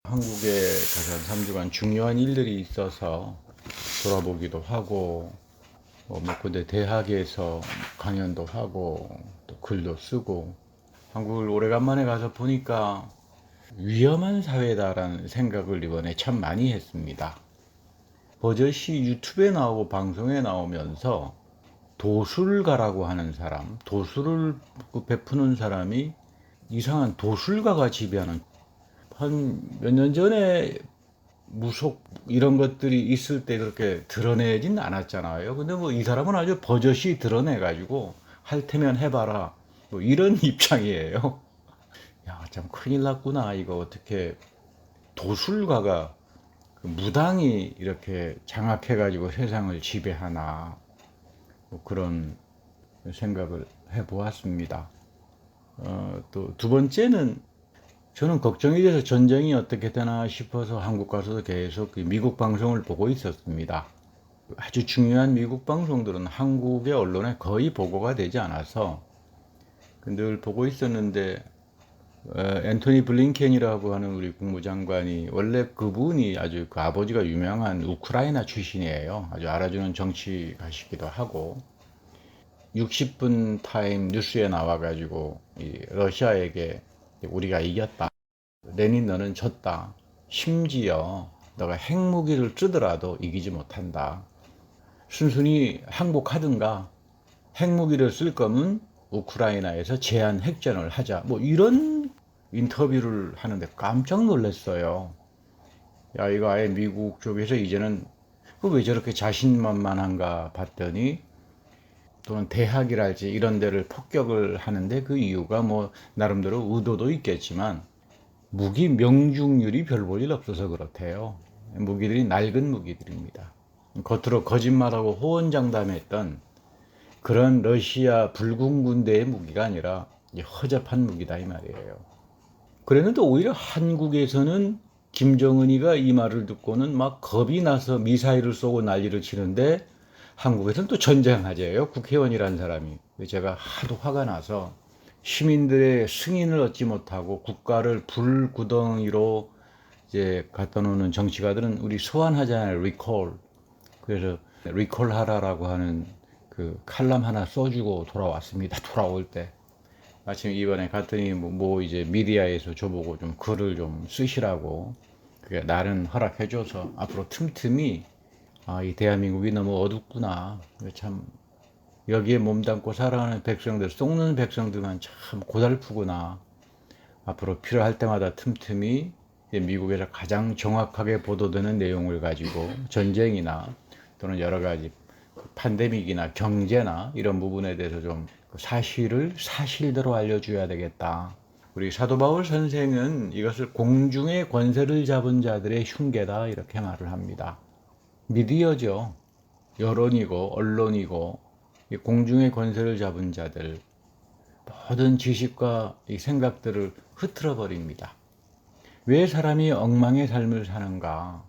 한국에 가서 한 3주간 중요한 일들이 있어서 돌아보기도 하고, 근데 대학에서 강연도 하고, 또 글도 쓰고, 한국을 오래간만에 가서 보니까 위험한 사회다라는 생각을 이번에 참 많이 했습니다. 버젓이 유튜브에 나오고 방송에 나오면서 도술가라고 하는 사람, 도술을 베푸는 사람이 이상한 도술가가 지배하는, 한 몇 년 전에 무속 이런 것들이 있을 때 그렇게 드러내진 않았잖아요. 근데 뭐 이 사람은 아주 버젓이 드러내가지고 할 테면 해봐라, 뭐 이런 입장이에요. 야, 참 큰일 났구나. 이거 어떻게 도술가가 무당이 이렇게 장악해가지고 세상을 지배하나, 뭐 그런 생각을 해보았습니다. 또 두 번째는, 저는 걱정이 돼서 전쟁이 어떻게 되나 싶어서 한국 가서도 계속 미국 방송을 보고 있었습니다. 아주 중요한 미국 방송들은 한국의 언론에 거의 보고가 되지 않아서 늘 보고 있었는데, 앤토니 블링켄이라고 하는 우리 국무장관이, 원래 그분이 아주 그 아버지가 유명한 우크라이나 출신이에요. 아주 알아주는 정치가시기도 하고, 60분 타임 뉴스에 나와가지고 러시아에게 우리가 이겼다, 레닌 너는 졌다, 심지어 너가 핵무기를 쓰더라도 이기지 못한다, 순순히 항복하든가 핵무기를 쓸 거면 우크라이나에서 제한 핵전을 하자, 뭐 이런 인터뷰를 하는데 깜짝 놀랐어요. 야, 이거 아예 미국 쪽에서 이제는 왜 저렇게 자신만만한가 봤더니, 또는 대학이랄지 이런 데를 폭격을 하는데 그 이유가 뭐 나름대로 의도도 있겠지만 무기 명중률이 별 볼 일 없어서 그렇대요. 무기들이 낡은 무기들입니다. 겉으로 거짓말하고 호언장담했던 그런 러시아 불군 군대의 무기가 아니라 허접한 무기다 이 말이에요. 그랬는데 오히려 한국에서는 김정은이가 이 말을 듣고는 막 겁이 나서 미사일을 쏘고 난리를 치는데, 한국에서는 또 전쟁하재요, 국회의원이라는 사람이. 제가 하도 화가 나서 시민들의 승인을 얻지 못하고 국가를 불구덩이로 이제 갖다 놓는 정치가들은 우리 소환하잖아요, 리콜. 그래서 리콜 하라라고 하는 그 칼럼 하나 써주고 돌아왔습니다. 돌아올 때 마침 이번에 갔더니 이제 미디어에서 저보고 좀 글을 좀 쓰시라고 그게 날은 허락해줘서 앞으로 틈틈이, 이 대한민국이 너무 어둡구나, 참 여기에 몸담고 살아가는 백성들, 속는 백성들만 참 고달프구나, 앞으로 필요할 때마다 틈틈이 미국에서 가장 정확하게 보도되는 내용을 가지고 전쟁이나 또는 여러 가지 팬데믹이나 경제나 이런 부분에 대해서 좀 사실을 사실대로 알려줘야 되겠다. 우리 사도 바울 선생은 이것을 공중의 권세를 잡은 자들의 흉계다 이렇게 말을 합니다. 미디어죠. 여론이고 언론이고 이 공중의 권세를 잡은 자들, 모든 지식과 이 생각들을 흐트러 버립니다. 왜 사람이 엉망의 삶을 사는가?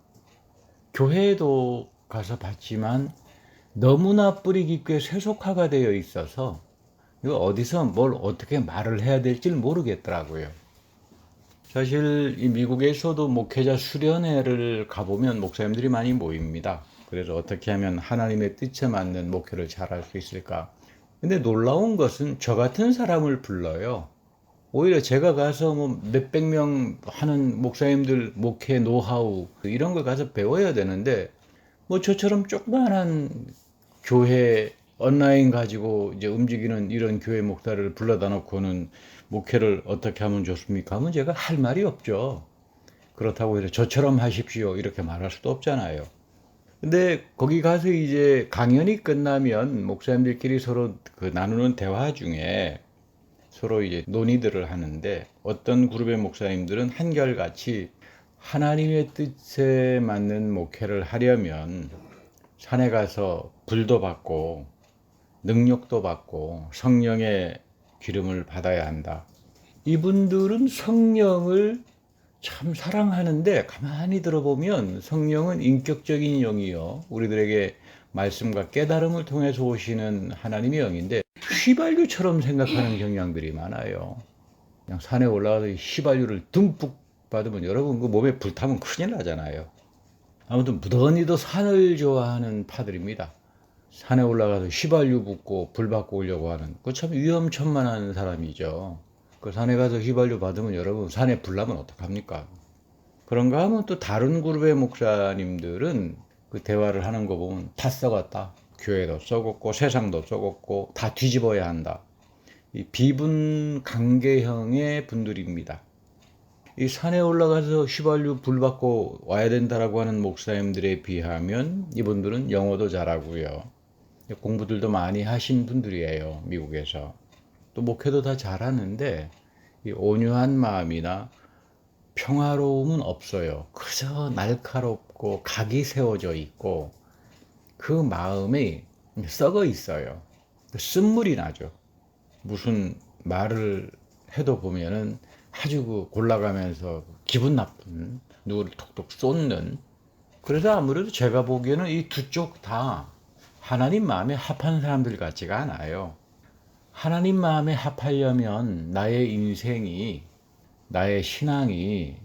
교회에도 가서 봤지만 너무나 뿌리 깊게 세속화가 되어 있어서 이거 어디서 뭘 어떻게 말을 해야 될지 모르겠더라고요. 사실 이 미국에서도 목회자 수련회를 가보면 목사님들이 많이 모입니다. 그래서 어떻게 하면 하나님의 뜻에 맞는 목회를 잘할 수 있을까? 근데 놀라운 것은 저 같은 사람을 불러요. 오히려 제가 가서 뭐 몇백 명 하는 목사님들 목회 노하우 이런 걸 가서 배워야 되는데, 뭐 저처럼 조그만한 교회 온라인 가지고 이제 움직이는 이런 교회 목사를 불러다 놓고는 목회를 어떻게 하면 좋습니까 하면 제가 할 말이 없죠. 그렇다고 해서 저처럼 하십시오 이렇게 말할 수도 없잖아요. 근데 거기 가서 이제 강연이 끝나면 목사님들끼리 서로 그 나누는 대화 중에 서로 이제 논의들을 하는데, 어떤 그룹의 목사님들은 한결같이 하나님의 뜻에 맞는 목회를 하려면 산에 가서 불도 받고 능력도 받고 성령의 기름을 받아야 한다. 이분들은 성령을 참 사랑하는데, 가만히 들어보면 성령은 인격적인 영이요, 우리들에게 말씀과 깨달음을 통해서 오시는 하나님의 영인데 휘발유처럼 생각하는 경향들이 많아요. 그냥 산에 올라가서 휘발유를 듬뿍 받으면 여러분 그 몸에 불타면 큰일 나잖아요. 아무튼 무더니도 산을 좋아하는 파들입니다. 산에 올라가서 휘발유 붓고 불 받고 오려고 하는 그 참 위험천만한 사람이죠. 그 산에 가서 휘발유 받으면 여러분 산에 불 나면 어떡합니까? 그런가 하면 또 다른 그룹의 목사님들은 그 대화를 하는 거 보면 다 썩었다. 교회도 썩었고 세상도 썩었고 다 뒤집어야 한다. 이 비분강개형의 분들입니다. 이 산에 올라가서 휘발유 불 받고 와야 된다라고 하는 목사님들에 비하면 이분들은 영어도 잘하고요. 공부들도 많이 하신 분들이에요. 미국에서. 또 목회도 다 잘하는데 이 온유한 마음이나 평화로움은 없어요. 그저 날카롭고 각이 세워져 있고 그 마음이 썩어 있어요. 쓴물이 나죠. 무슨 말을 해도 보면은 아주 그 골라가면서 기분 나쁜, 누구를 톡톡 쏟는. 그래서 아무래도 제가 보기에는 이 두 쪽 다 하나님 마음에 합한 사람들 같지가 않아요. 하나님 마음에 합하려면 나의 인생이, 나의 신앙이,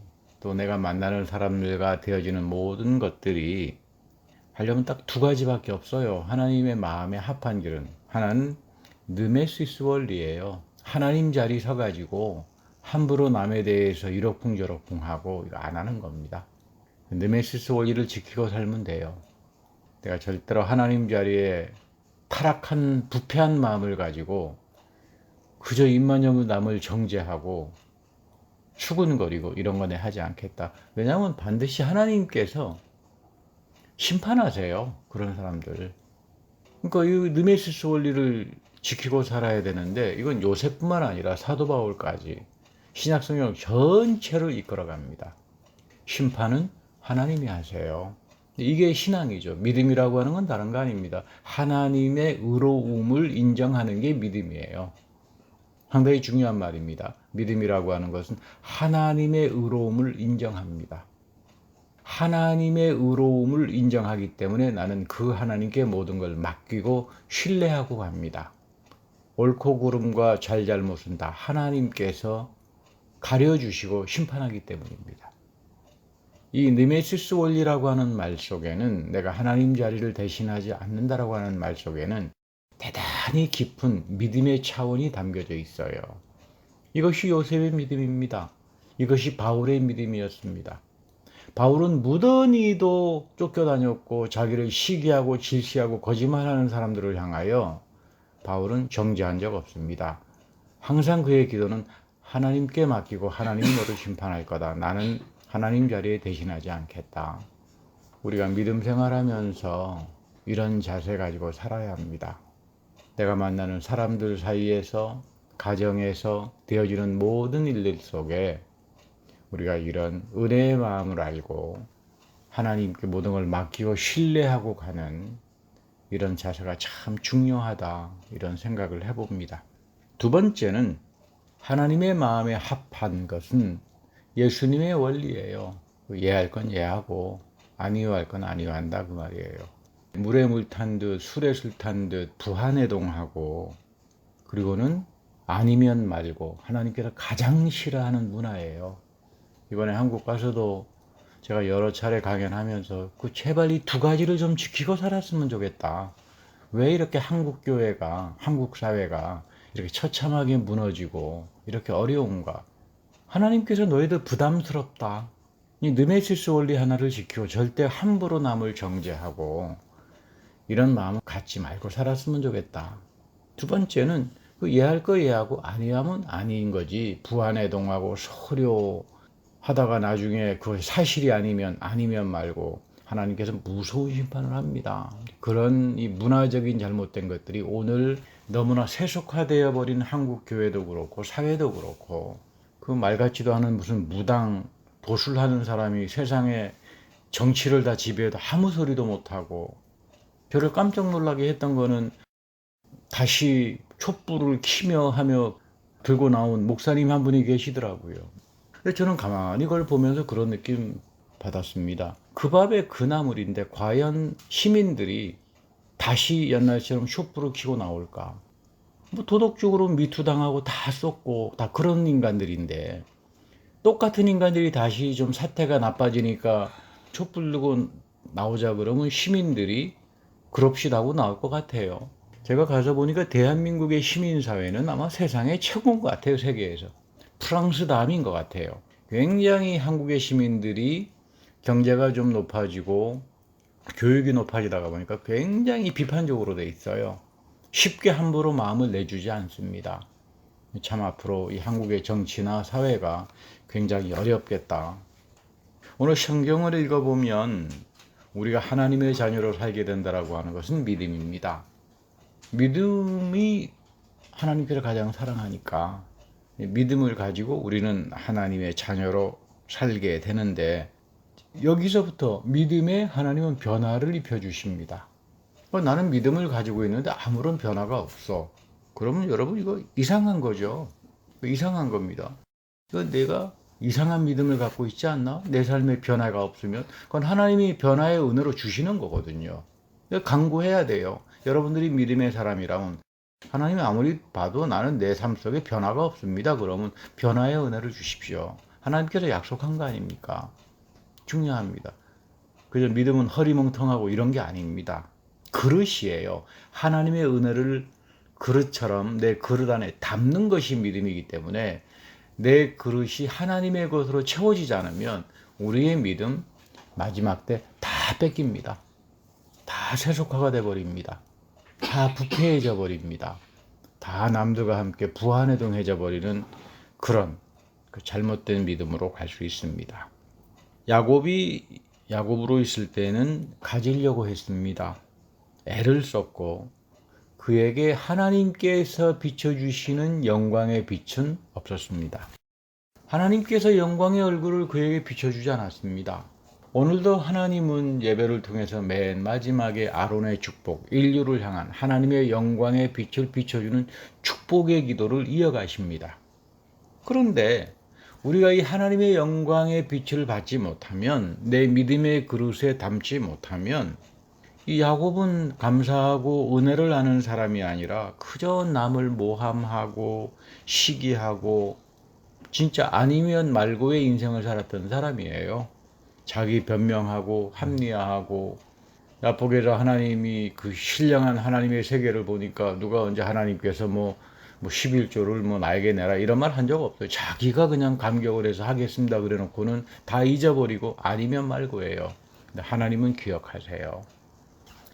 또 내가 만나는 사람들과 되어지는 모든 것들이 하려면 딱 두 가지밖에 없어요. 하나님의 마음에 합한 길은. 하나는 느메시스 원리예요. 하나님 자리 서가지고 함부로 남에 대해서 이러쿵저러쿵하고 이거 안 하는 겁니다. 느메시스 원리를 지키고 살면 돼요. 내가 절대로 하나님 자리에 타락한 부패한 마음을 가지고 그저 입만 열면 남을 정죄하고 수군거리고 이런 거 내 하지 않겠다. 왜냐하면 반드시 하나님께서 심판하세요. 그런 사람들. 그러니까 이 느메시스 원리를 지키고 살아야 되는데 이건 요셉뿐만 아니라 사도 바울까지 신약 성경 전체를 이끌어갑니다. 심판은 하나님이 하세요. 이게 신앙이죠. 믿음이라고 하는 건 다른 거 아닙니다. 하나님의 의로움을 인정하는 게 믿음이에요. 상당히 중요한 말입니다. 믿음이라고 하는 것은 하나님의 의로움을 인정합니다. 하나님의 의로움을 인정하기 때문에 나는 그 하나님께 모든 걸 맡기고 신뢰하고 갑니다. 옳고 그름과 잘잘못은 다 하나님께서 가려주시고 심판하기 때문입니다. 이 느메시스 원리라고 하는 말 속에는, 내가 하나님 자리를 대신하지 않는다라고 하는 말 속에는 대단히 깊은 믿음의 차원이 담겨져 있어요. 이것이 요셉의 믿음입니다. 이것이 바울의 믿음이었습니다. 바울은 무던히도 쫓겨다녔고 자기를 시기하고 질시하고 거짓말하는 사람들을 향하여 바울은 정죄한 적 없습니다. 항상 그의 기도는 하나님께 맡기고 하나님이 너를 심판할 거다. 나는 하나님 자리에 대신하지 않겠다. 우리가 믿음 생활하면서 이런 자세 가지고 살아야 합니다. 내가 만나는 사람들 사이에서, 가정에서 되어지는 모든 일들 속에 우리가 이런 은혜의 마음을 알고 하나님께 모든 걸 맡기고 신뢰하고 가는 이런 자세가 참 중요하다, 이런 생각을 해봅니다. 두 번째는 하나님의 마음에 합한 것은 예수님의 원리예요. 예할 건 예하고 아니요할 건 아니요한다 그 말이에요. 물에 물 탄 듯 술에 술 탄 듯 부한해동하고, 그리고는 아니면 말고 하나님께서 가장 싫어하는 문화예요. 이번에 한국 가서도 제가 여러 차례 강연하면서 제발 이 두 가지를 좀 지키고 살았으면 좋겠다. 왜 이렇게 한국 교회가, 한국 사회가 이렇게 처참하게 무너지고 이렇게 어려운가? 하나님께서 너희들 부담스럽다. 이 느메시스 원리 하나를 지키고 절대 함부로 남을 정죄하고 이런 마음을 갖지 말고 살았으면 좋겠다. 두 번째는 예할 거 예하고 아니하면 아니인 거지. 부한해동하고 소려 하다가 나중에 그 사실이 아니면 말고 하나님께서 무서운 심판을 합니다. 그런 이 문화적인 잘못된 것들이 오늘 너무나 세속화되어 버린 한국 교회도 그렇고 사회도 그렇고, 그 말 같지도 않은 무슨 무당 도술하는 사람이 세상에 정치를 다 지배해도 아무 소리도 못하고, 저를 깜짝 놀라게 했던 거는 다시 촛불을 키며 하며 들고 나온 목사님 한 분이 계시더라고요. 근데 저는 가만히 그걸 보면서 그런 느낌 받았습니다. 그 밥에 그 나물인데 과연 시민들이 다시 옛날처럼 촛불을 켜고 나올까? 뭐 도덕적으로 미투당하고 다 쏟고 다 그런 인간들인데 똑같은 인간들이 다시 좀 사태가 나빠지니까 촛불 들고 나오자 그러면 시민들이 그럽시다고 나올 것 같아요. 제가 가서 보니까 대한민국의 시민사회는 아마 세상에 최고인 것 같아요. 세계에서. 프랑스 다음인 것 같아요. 굉장히 한국의 시민들이 경제가 좀 높아지고 교육이 높아지다가 보니까 굉장히 비판적으로 돼 있어요. 쉽게 함부로 마음을 내주지 않습니다. 참 앞으로 이 한국의 정치나 사회가 굉장히 어렵겠다. 오늘 성경을 읽어보면 우리가 하나님의 자녀로 살게 된다라고 하는 것은 믿음입니다. 믿음이 하나님께서 가장 사랑하니까 믿음을 가지고 우리는 하나님의 자녀로 살게 되는데, 여기서부터 믿음에 하나님은 변화를 입혀주십니다. 나는 믿음을 가지고 있는데 아무런 변화가 없어. 그러면 여러분 이거 이상한 거죠. 이상한 겁니다. 내가 이상한 믿음을 갖고 있지 않나? 내 삶에 변화가 없으면 그건 하나님이 변화의 은혜로 주시는 거거든요. 강구해야 돼요. 여러분들이 믿음의 사람이라면 하나님이 아무리 봐도 나는 내 삶 속에 변화가 없습니다. 그러면 변화의 은혜를 주십시오. 하나님께서 약속한 거 아닙니까? 중요합니다. 그저 믿음은 허리멍텅하고 이런 게 아닙니다. 그릇이에요. 하나님의 은혜를 그릇처럼 내 그릇 안에 담는 것이 믿음이기 때문에 내 그릇이 하나님의 것으로 채워지지 않으면 우리의 믿음 마지막 때 다 뺏깁니다. 다 세속화가 돼버립니다. 다 부패해져 버립니다. 다 남들과 함께 부안해동해져 버리는 그런 잘못된 믿음으로 갈 수 있습니다. 야곱이 야곱으로 있을 때는 가지려고 했습니다. 애를 썼고 그에게 하나님께서 비춰주시는 영광의 빛은 없었습니다. 하나님께서 영광의 얼굴을 그에게 비춰주지 않았습니다. 오늘도 하나님은 예배를 통해서 맨 마지막에 아론의 축복, 인류를 향한 하나님의 영광의 빛을 비춰주는 축복의 기도를 이어가십니다. 그런데 우리가 이 하나님의 영광의 빛을 받지 못하면, 내 믿음의 그릇에 담지 못하면 이 야곱은 감사하고 은혜를 아는 사람이 아니라 그저 남을 모함하고 시기하고 진짜 아니면 말고의 인생을 살았던 사람이에요. 자기 변명하고 합리화하고, 야복에서 하나님이 그 신령한 하나님의 세계를 보니까 누가 언제 하나님께서 뭐 11조를 나에게 내라 이런 말 한 적 없어요. 자기가 그냥 감격을 해서 하겠습니다 그래 놓고는 다 잊어버리고 아니면 말고예요. 근데 하나님은 기억하세요.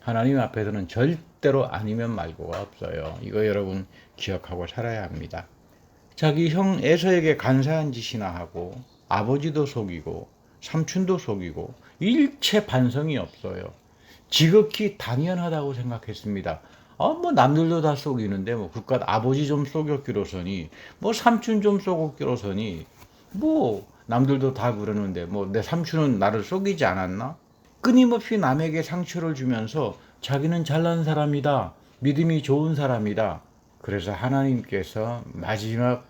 하나님 앞에서는 절대로 아니면 말고가 없어요. 이거 여러분 기억하고 살아야 합니다. 자기 형 에서에게 간사한 짓이나 하고 아버지도 속이고 삼촌도 속이고 일체 반성이 없어요. 지극히 당연하다고 생각했습니다. 남들도 다 속이는데 그깟 아버지 좀 속였기로서니 삼촌 좀 속였기로서니 남들도 다 그러는데 내 삼촌은 나를 속이지 않았나? 끊임없이 남에게 상처를 주면서 자기는 잘난 사람이다, 믿음이 좋은 사람이다. 그래서 하나님께서 마지막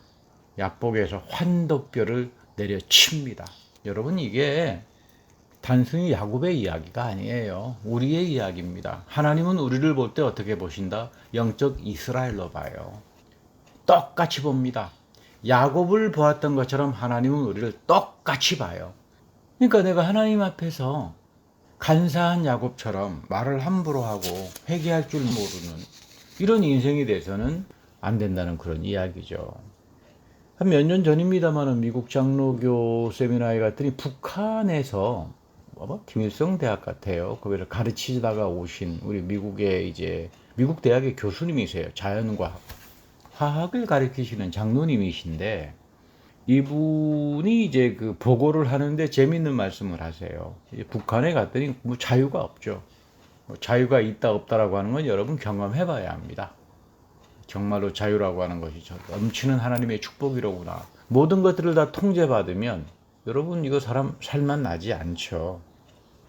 약복에서 환덕별을 내려칩니다. 여러분, 이게 단순히 야곱의 이야기가 아니에요. 우리의 이야기입니다. 하나님은 우리를 볼 때 어떻게 보신다? 영적 이스라엘로 봐요. 똑같이 봅니다. 야곱을 보았던 것처럼 하나님은 우리를 똑같이 봐요. 그러니까 내가 하나님 앞에서 간사한 야곱처럼 말을 함부로 하고 회개할 줄 모르는 이런 인생이 돼서는 안 된다는 그런 이야기죠. 한 몇 년 전입니다만 미국 장로교 세미나에 갔더니 북한에서 김일성 대학 같아요. 거기서 가르치다가 오신 우리 미국의 미국 대학의 교수님이세요. 자연과학, 화학을 가르치시는 장로님이신데 이분이 그 보고를 하는데 재밌는 말씀을 하세요. 북한에 갔더니 자유가 없죠. 자유가 있다 없다라고 하는 건 여러분 경험해 봐야 합니다. 정말로 자유라고 하는 것이 넘치는 하나님의 축복이로구나. 모든 것들을 다 통제받으면 여러분 이거 사람 살맛 나지 않죠.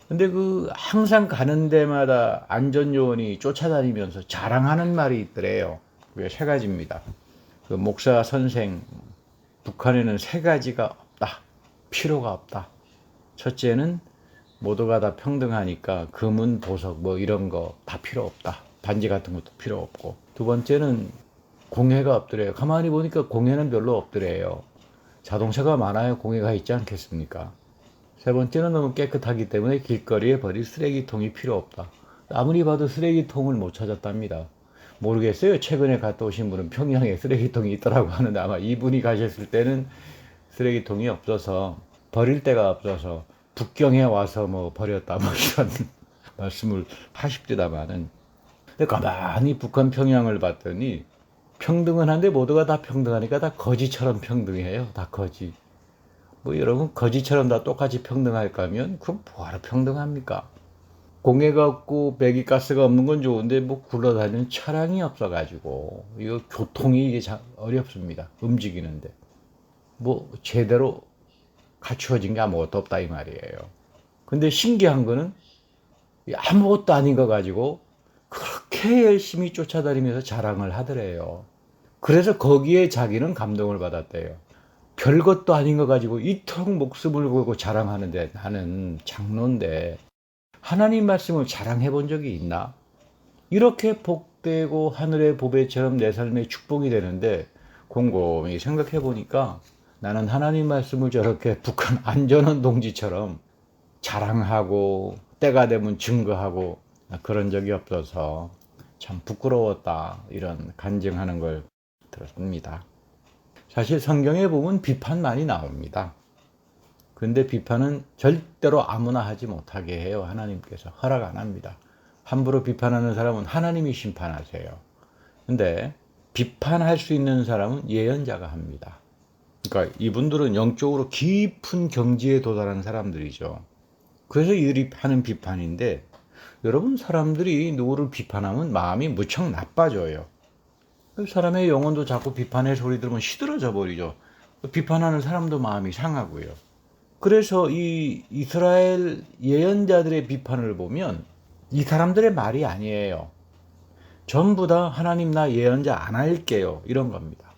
근데 항상 가는 데마다 안전요원이 쫓아다니면서 자랑하는 말이 있더래요. 그게 세 가지입니다. 목사 선생, 북한에는 세 가지가 없다. 필요가 없다. 첫째는 모두가 다 평등하니까 금은 보석 이런 거 다 필요 없다. 반지 같은 것도 필요 없고. 두 번째는 공해가 없더래요. 가만히 보니까 공해는 별로 없더래요. 자동차가 많아야 공해가 있지 않겠습니까? 세 번째는 너무 깨끗하기 때문에 길거리에 버릴 쓰레기통이 필요 없다. 아무리 봐도 쓰레기통을 못 찾았답니다. 모르겠어요. 최근에 갔다 오신 분은 평양에 쓰레기통이 있더라고 하는데 아마 이분이 가셨을 때는 쓰레기통이 없어서 버릴 데가 없어서 북경에 와서 뭐 버렸다 뭐 이런 말씀을 하십니다마는 근데 가만히 북한 평양을 봤더니 평등은 한데 모두가 다 평등하니까 다 거지처럼 평등해요. 다 거지. 뭐 여러분 거지처럼 다 똑같이 평등할 거면 그럼 뭐하러 평등합니까? 공해가 없고 배기가스가 없는 건 좋은데 뭐 굴러다니는 차량이 없어가지고 이거 교통이 이게 어렵습니다. 움직이는데 뭐 제대로 갖추어진 게 아무것도 없다 이 말이에요. 근데 신기한 거는 아무것도 아닌 거 가지고 그렇게 열심히 쫓아다니면서 자랑을 하더래요. 그래서 거기에 자기는 감동을 받았대요. 별것도 아닌 거 가지고 이토록 목숨을 걸고 자랑하는데 나는 장로인데 하나님 말씀을 자랑해 본 적이 있나? 이렇게 복되고 하늘의 보배처럼 내 삶의 축복이 되는데 곰곰이 생각해 보니까 나는 하나님 말씀을 저렇게 북한 안전한 동지처럼 자랑하고 때가 되면 증거하고 그런 적이 없어서 참 부끄러웠다 이런 간증하는 걸 들었습니다. 사실 성경에 보면 비판 많이 나옵니다. 근데 비판은 절대로 아무나 하지 못하게 해요. 하나님께서 허락 안 합니다. 함부로 비판하는 사람은 하나님이 심판하세요. 근데 비판할 수 있는 사람은 예언자가 합니다. 그러니까 이분들은 영적으로 깊은 경지에 도달한 사람들이죠. 그래서 이들이 하는 비판인데 여러분 사람들이 누구를 비판하면 마음이 무척 나빠져요. 사람의 영혼도 자꾸 비판의 소리 들으면 시들어져 버리죠. 비판하는 사람도 마음이 상하고요. 그래서 이 이스라엘 예언자들의 비판을 보면 이 사람들의 말이 아니에요. 전부 다 하나님 나 예언자 안 할게요. 이런 겁니다.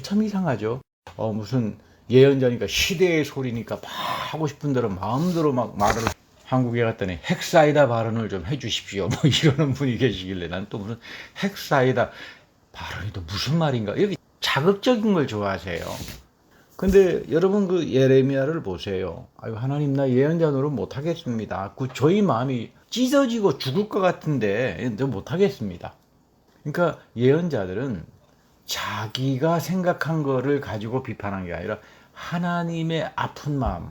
참 이상하죠. 무슨 예언자니까 시대의 소리니까 막 하고 싶은 대로 마음대로 막 말을 한국에 갔더니 핵사이다 발언을 좀 해주십시오. 뭐 이러는 분이 계시길래 난 또 무슨 핵사이다 발언이 또 무슨 말인가 이렇게 자극적인 걸 좋아하세요. 근데 여러분 그 예레미야를 보세요. 아유 하나님 나 예언자 노릇 못하겠습니다. 그 저희 마음이 찢어지고 죽을 것 같은데 못하겠습니다. 그러니까 예언자들은 자기가 생각한 거를 가지고 비판한 게 아니라 하나님의 아픈 마음,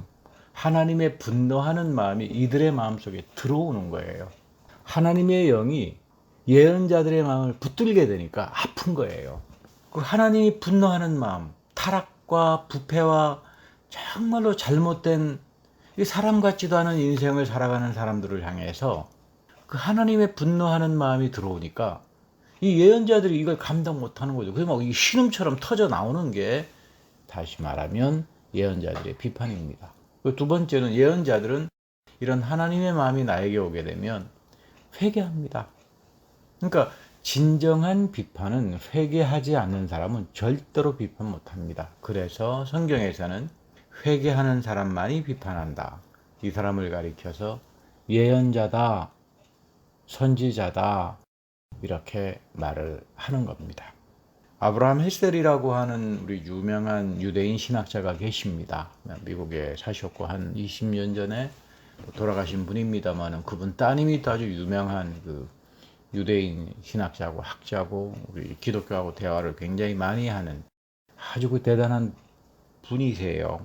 하나님의 분노하는 마음이 이들의 마음속에 들어오는 거예요. 하나님의 영이 예언자들의 마음을 붙들게 되니까 아픈 거예요. 그 하나님이 분노하는 마음, 타락과 부패와 정말로 잘못된 사람 같지도 않은 인생을 살아가는 사람들을 향해서 그 하나님의 분노하는 마음이 들어오니까 이 예언자들이 이걸 감당 못하는 거죠. 그래서 막 이 신음처럼 터져 나오는 게 다시 말하면 예언자들의 비판입니다. 두 번째는 예언자들은 이런 하나님의 마음이 나에게 오게 되면 회개합니다. 그러니까 진정한 비판은 회개하지 않는 사람은 절대로 비판 못합니다. 그래서 성경에서는 회개하는 사람만이 비판한다. 이 사람을 가리켜서 예언자다, 선지자다 이렇게 말을 하는 겁니다. 아브라함 헬셀이라고 하는 우리 유명한 유대인 신학자가 계십니다. 미국에 사셨고 한 20년 전에 돌아가신 분입니다만 그분 따님이 또 아주 유명한 그 유대인 신학자고 학자고 우리 기독교하고 대화를 굉장히 많이 하는 아주 그 대단한 분이세요.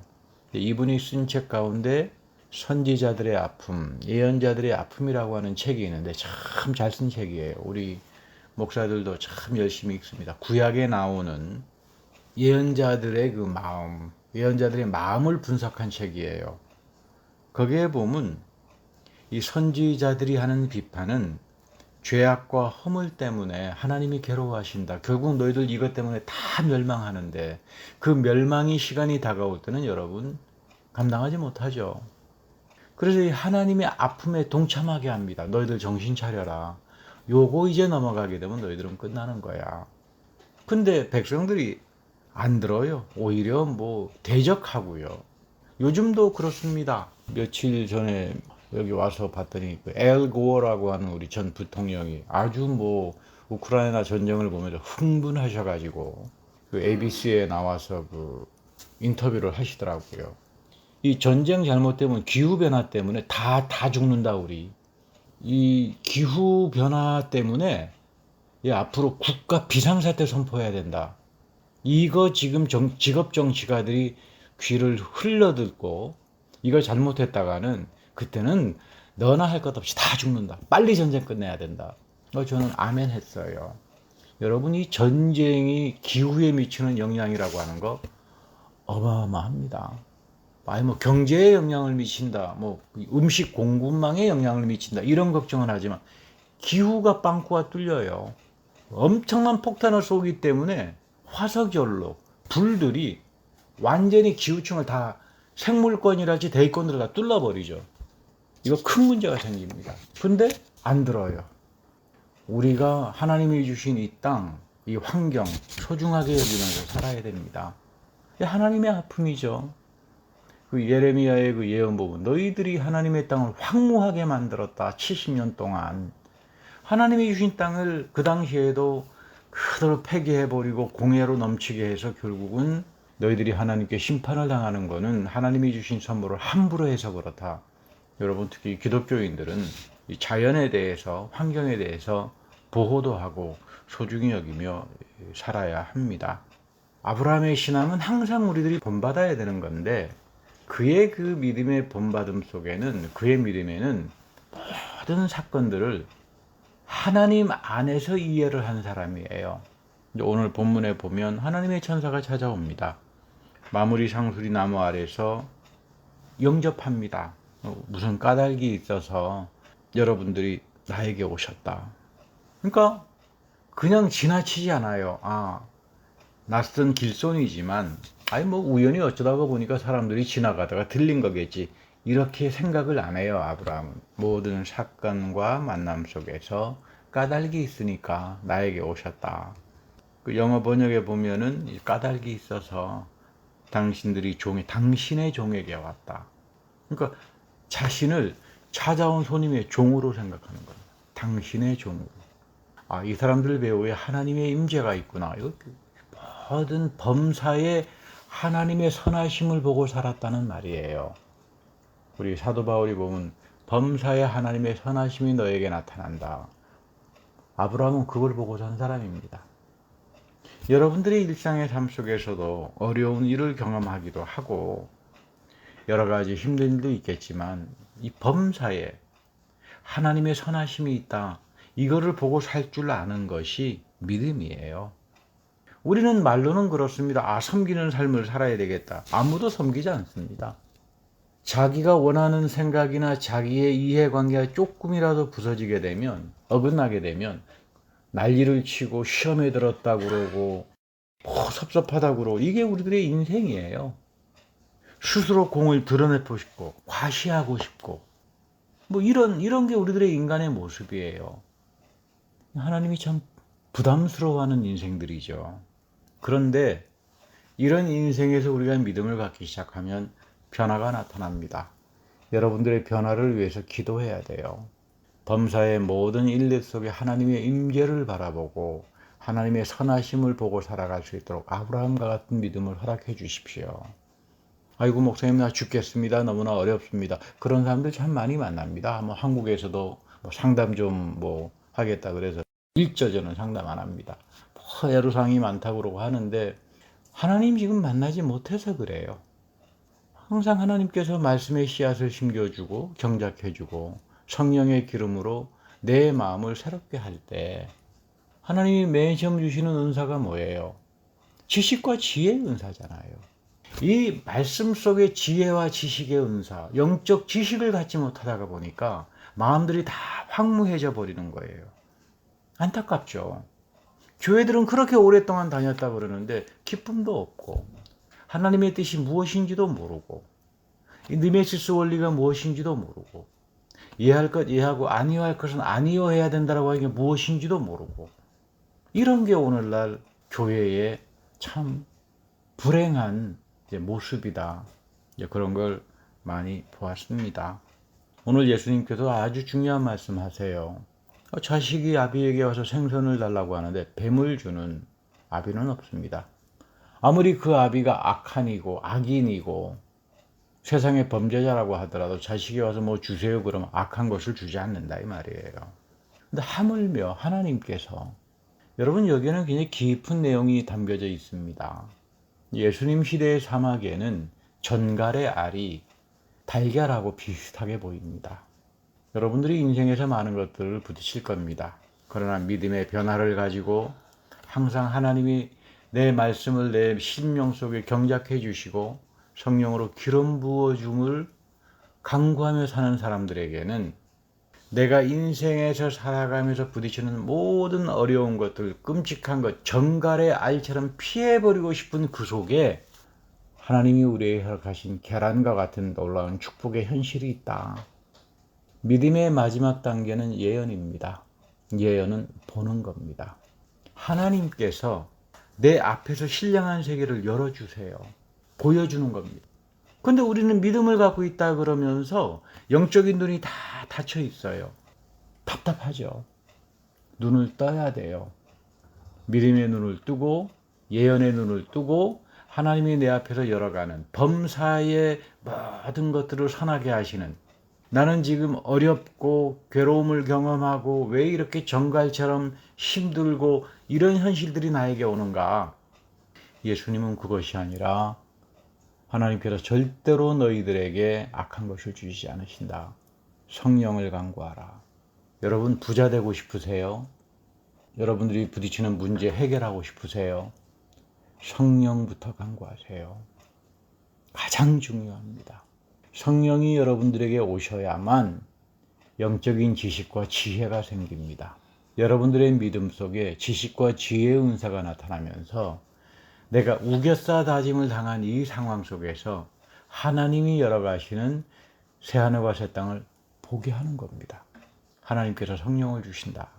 이분이 쓴 책 가운데 선지자들의 아픔, 예언자들의 아픔이라고 하는 책이 있는데 참 잘 쓴 책이에요. 우리 목사들도 참 열심히 읽습니다. 구약에 나오는 예언자들의 그 마음, 예언자들의 마음을 분석한 책이에요. 거기에 보면 이 선지자들이 하는 비판은 죄악과 허물 때문에 하나님이 괴로워하신다. 결국 너희들 이것 때문에 다 멸망하는데 그 멸망의 시간이 다가올 때는 여러분 감당하지 못하죠. 그래서 이 하나님의 아픔에 동참하게 합니다. 너희들 정신 차려라. 요거 이제 넘어가게 되면 너희들은 끝나는 거야. 근데 백성들이 안 들어요. 오히려 뭐 대적하고요. 요즘도 그렇습니다. 며칠 전에 여기 와서 봤더니 그 엘 고어라고 하는 우리 전 부통령이 아주 뭐 우크라이나 전쟁을 보면서 흥분하셔가지고 그 ABC에 나와서 그 인터뷰를 하시더라고요. 이 전쟁 잘못되면 기후변화 때문에 다 죽는다, 우리. 이 기후변화 때문에 앞으로 국가 비상사태 선포해야 된다. 이거 지금 직업 정치가들이 귀를 흘러듣고 이걸 잘못했다가는 그때는 너나 할 것 없이 다 죽는다. 빨리 전쟁 끝내야 된다. 저는 아멘 했어요. 여러분, 이 전쟁이 기후에 미치는 영향이라고 하는 거 어마어마합니다. 아니 뭐 경제에 영향을 미친다, 뭐 음식 공급망에 영향을 미친다, 이런 걱정은 하지만 기후가 빵꾸가 뚫려요. 엄청난 폭탄을 쏘기 때문에 화석연료, 불들이 완전히 기후층을 다 생물권이라지 대기권으로 다 뚫어버리죠. 이거 큰 문제가 생깁니다. 근데 안 들어요. 우리가 하나님이 주신 이 땅, 이 환경 소중하게 여기면서 살아야 됩니다. 하나님의 아픔이죠. 그 예레미야의 그 예언 부분, 너희들이 하나님의 땅을 황무하게 만들었다. 70년 동안 하나님이 주신 땅을 그 당시에도 그대로 폐기해버리고 공해로 넘치게 해서 결국은 너희들이 하나님께 심판을 당하는 것은 하나님이 주신 선물을 함부로 해서 그렇다. 여러분, 특히 기독교인들은 이 자연에 대해서, 환경에 대해서 보호도 하고 소중히 여기며 살아야 합니다. 아브라함의 신앙은 항상 우리들이 본받아야 되는 건데, 그의 그 믿음의 본받음 속에는, 그의 믿음에는 모든 사건들을 하나님 안에서 이해를 한 사람이에요. 오늘 본문에 보면 하나님의 천사가 찾아옵니다. 마무리 상수리 나무 아래서 영접합니다. 무슨 까닭이 있어서 여러분들이 나에게 오셨다. 그러니까 그냥 지나치지 않아요. 낯선 길손이지만 뭐 우연히 어쩌다가 보니까 사람들이 지나가다가 들린 거겠지, 이렇게 생각을 안 해요. 아브라함은 모든 사건과 만남 속에서 까닭이 있으니까 나에게 오셨다. 그 영어 번역에 보면은 까닭이 있어서 당신의 종에게 왔다. 그러니까 자신을 찾아온 손님의 종으로 생각하는 거예요. 당신의 종으로. 이 사람들 배후에 하나님의 임재가 있구나. 모든 범사에 하나님의 선하심을 보고 살았다는 말이에요. 우리 사도 바울이 보면 범사에 하나님의 선하심이 너에게 나타난다. 아브라함은 그걸 보고 산 사람입니다. 여러분들의 일상의 삶 속에서도 어려운 일을 경험하기도 하고 여러 가지 힘든 일도 있겠지만 이 범사에 하나님의 선하심이 있다, 이거를 보고 살 줄 아는 것이 믿음이에요. 우리는 말로는 그렇습니다. 섬기는 삶을 살아야 되겠다. 아무도 섬기지 않습니다. 자기가 원하는 생각이나 자기의 이해관계가 조금이라도 부서지게 되면, 어긋나게 되면 난리를 치고 시험에 들었다고 그러고 섭섭하다고 그러고, 이게 우리들의 인생이에요. 스스로 공을 드러내고 싶고 과시하고 싶고 이런 게 우리들의 인간의 모습이에요. 하나님이 참 부담스러워하는 인생들이죠. 그런데 이런 인생에서 우리가 믿음을 갖기 시작하면 변화가 나타납니다. 여러분들의 변화를 위해서 기도해야 돼요. 범사의 모든 일들 속에 하나님의 임재를 바라보고 하나님의 선하심을 보고 살아갈 수 있도록 아브라함과 같은 믿음을 허락해 주십시오. 아이고 목사님 나 죽겠습니다. 너무나 어렵습니다. 그런 사람들 참 많이 만납니다. 한국에서도 상담 좀 하겠다 그래서 일저저는 상담 안 합니다. 애로사항이 많다고 그러고 하는데 하나님 지금 만나지 못해서 그래요. 항상 하나님께서 말씀의 씨앗을 심겨주고 경작해주고 성령의 기름으로 내 마음을 새롭게 할 때 하나님이 맨 처음 주시는 은사가 뭐예요? 지식과 지혜의 은사잖아요. 이 말씀 속의 지혜와 지식의 은사, 영적 지식을 갖지 못하다가 보니까 마음들이 다 황무해져 버리는 거예요. 안타깝죠. 교회들은 그렇게 오랫동안 다녔다 그러는데 기쁨도 없고 하나님의 뜻이 무엇인지도 모르고 이 느메시스 원리가 무엇인지도 모르고 이해할 것 이해하고 안 이해할 것은 안 이해해야 된다고 하는 게 무엇인지도 모르고, 이런 게 오늘날 교회의 참 불행한 모습이다. 그런 걸 많이 보았습니다. 오늘 예수님께서 아주 중요한 말씀 하세요. 자식이 아비에게 와서 생선을 달라고 하는데 뱀을 주는 아비는 없습니다. 아무리 그 아비가 악한이고 악인이고 세상의 범죄자라고 하더라도 자식이 와서 뭐 주세요 그러면 악한 것을 주지 않는다 이 말이에요. 근데 하물며 하나님께서, 여러분 여기에는 굉장히 깊은 내용이 담겨져 있습니다. 예수님 시대의 사막에는 전갈의 알이 달걀하고 비슷하게 보입니다. 여러분들이 인생에서 많은 것들을 부딪힐 겁니다. 그러나 믿음의 변화를 가지고 항상 하나님이 내 말씀을 내 심령 속에 경작해 주시고 성령으로 기름 부어줌을 간구하며 사는 사람들에게는 내가 인생에서 살아가면서 부딪히는 모든 어려운 것들, 끔찍한 것, 정갈의 알처럼 피해버리고 싶은 그 속에 하나님이 우리에게 허락하신 계란과 같은 놀라운 축복의 현실이 있다. 믿음의 마지막 단계는 예언입니다. 예언은 보는 겁니다. 하나님께서 내 앞에서 신령한 세계를 열어주세요. 보여주는 겁니다. 근데 우리는 믿음을 갖고 있다 그러면서 영적인 눈이 다 닫혀 있어요. 답답하죠. 눈을 떠야 돼요. 믿음의 눈을 뜨고 예언의 눈을 뜨고 하나님이 내 앞에서 열어가는 범사의 모든 것들을 선하게 하시는, 나는 지금 어렵고 괴로움을 경험하고 왜 이렇게 정갈처럼 힘들고 이런 현실들이 나에게 오는가? 예수님은 그것이 아니라 하나님께서 절대로 너희들에게 악한 것을 주시지 않으신다. 성령을 간구하라. 여러분 부자 되고 싶으세요? 여러분들이 부딪히는 문제 해결하고 싶으세요? 성령부터 간구하세요. 가장 중요합니다. 성령이 여러분들에게 오셔야만 영적인 지식과 지혜가 생깁니다. 여러분들의 믿음 속에 지식과 지혜의 은사가 나타나면서 내가 우겨싸 다짐을 당한 이 상황 속에서 하나님이 열어가시는 새하늘과 새 땅을 보게 하는 겁니다. 하나님께서 성령을 주신다.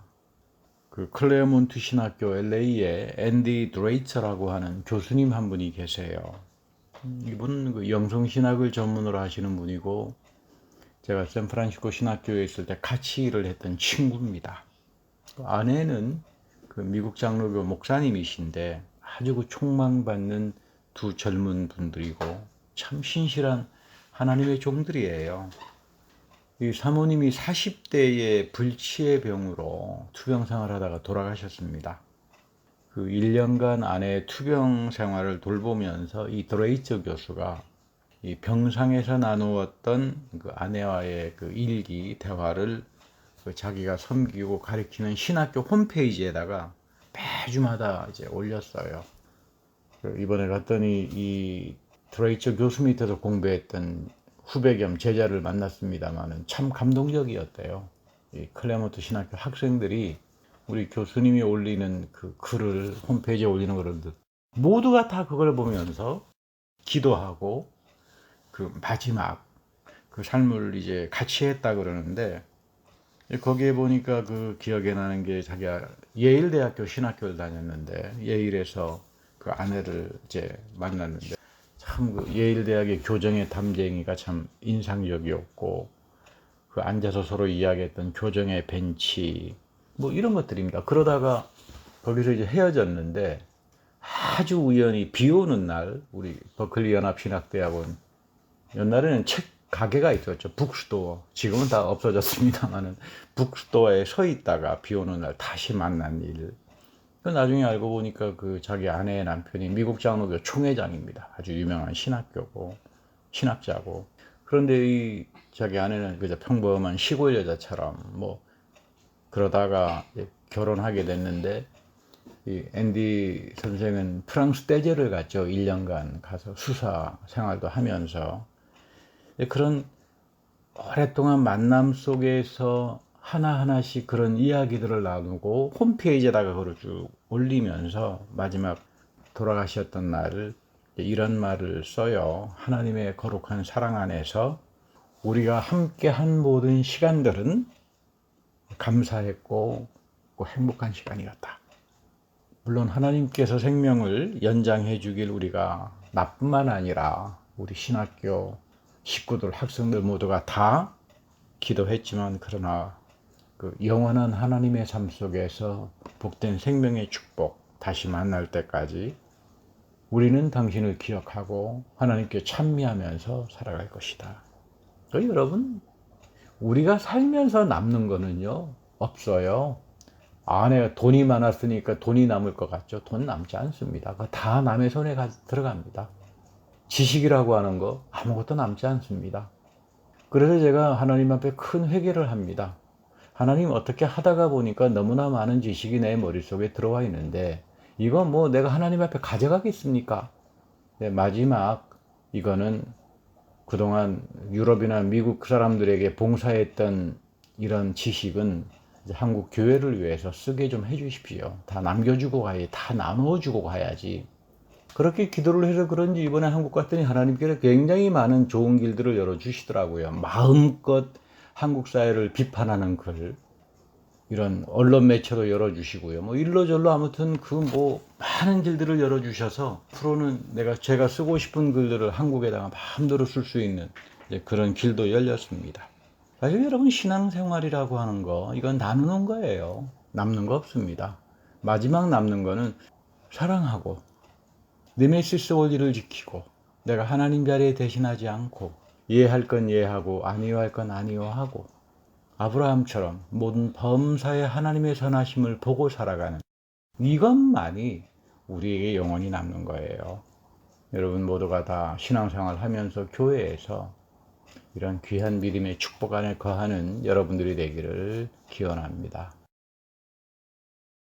그 클레어몬트 신학교 LA에 앤디 드레이처라고 하는 교수님 한 분이 계세요. 이분은 그 영성신학을 전문으로 하시는 분이고 제가 샌프란시스코 신학교에 있을 때 같이 일을 했던 친구입니다. 아내는 그 미국 장로교 목사님이신데 아주 그 촉망받는 두 젊은 분들이고 참 신실한 하나님의 종들이에요. 이 사모님이 40대에 불치의 병으로 투병 생활하다가 돌아가셨습니다. 그 1년간 아내의 투병 생활을 돌보면서 이 드레이처 교수가 이 병상에서 나누었던 그 아내와의 그 일기 대화를 그 자기가 섬기고 가르치는 신학교 홈페이지에다가 매주마다 이제 올렸어요. 이번에 갔더니 이 드레이처 교수 밑에서 공부했던 후배 겸 제자를 만났습니다만은 참 감동적이었대요. 이 클레모트 신학교 학생들이 우리 교수님이 올리는 그 글을 홈페이지에 올리는 거를 모두가 다 그걸 보면서 기도하고 그 마지막 그 삶을 이제 같이 했다 그러는데, 거기에 보니까 그 기억에 나는 게 자기가 예일 대학교 신학교를 다녔는데 예일에서 그 아내를 이제 만났는데 참 그 예일 대학의 교정의 담쟁이가 참 인상적이었고 그 앉아서 서로 이야기했던 교정의 벤치 뭐 이런 것들입니다. 그러다가 거기서 이제 헤어졌는데 아주 우연히 비 오는 날 우리 버클리 연합신학대학원 옛날에는 책 가게가 있었죠. 북스토어. 지금은 다 없어졌습니다만은 북스토어에 서 있다가 비 오는 날 다시 만난 일. 나중에 알고 보니까 그 자기 아내의 남편이 미국 장로교 총회장입니다. 아주 유명한 신학교고 신학자고. 그런데 이 자기 아내는 그저 평범한 시골 여자처럼 뭐 그러다가 결혼하게 됐는데 이 앤디 선생은 프랑스 떼제를 갔죠. 1년간 가서 수사 생활도 하면서 그런 오랫동안 만남 속에서 하나하나씩 그런 이야기들을 나누고 홈페이지에다가 그걸 쭉 올리면서 마지막 돌아가셨던 날을 이런 말을 써요. 하나님의 거룩한 사랑 안에서 우리가 함께한 모든 시간들은 감사했고 행복한 시간이었다. 물론 하나님께서 생명을 연장해 주길 우리가 나뿐만 아니라 우리 신학교 식구들, 학생들 모두가 다 기도했지만 그러나 그 영원한 하나님의 삶 속에서 복된 생명의 축복 다시 만날 때까지 우리는 당신을 기억하고 하나님께 찬미하면서 살아갈 것이다. 여러분, 우리가 살면서 남는 거는요, 없어요. 내가 돈이 많았으니까 돈이 남을 것 같죠? 돈 남지 않습니다. 그거 다 남의 손에 들어갑니다. 지식이라고 하는 거 아무것도 남지 않습니다. 그래서 제가 하나님 앞에 큰 회개를 합니다. 하나님, 어떻게 하다가 보니까 너무나 많은 지식이 내 머릿속에 들어와 있는데 이거 뭐 내가 하나님 앞에 가져가겠습니까? 네, 마지막 이거는 그동안 유럽이나 미국 사람들에게 봉사했던 이런 지식은 이제 한국 교회를 위해서 쓰게 좀 해주십시오. 다 남겨주고 가야지. 다 나누어주고 가야지. 그렇게 기도를 해서 그런지 이번에 한국 갔더니 하나님께서 굉장히 많은 좋은 길들을 열어주시더라고요. 마음껏 한국 사회를 비판하는 글, 이런 언론 매체로 열어주시고요. 뭐 일로절로 아무튼 그 뭐 많은 길들을 열어주셔서 앞으로는 제가 쓰고 싶은 글들을 한국에다가 마음대로 쓸 수 있는 그런 길도 열렸습니다. 사실 여러분, 신앙생활이라고 하는 거 이건 나누는 거예요. 남는 거 없습니다. 마지막 남는 거는 사랑하고 네메시스 원리를 지키고 내가 하나님 자리에 대신하지 않고 이해할 건 이해하고 아니할 건 아니하고 아브라함처럼 모든 범사에 하나님의 선하심을 보고 살아가는 이것만이 우리에게 영원히 남는 거예요. 여러분 모두가 다 신앙생활 하면서 교회에서 이런 귀한 믿음의 축복 안에 거하는 여러분들이 되기를 기원합니다.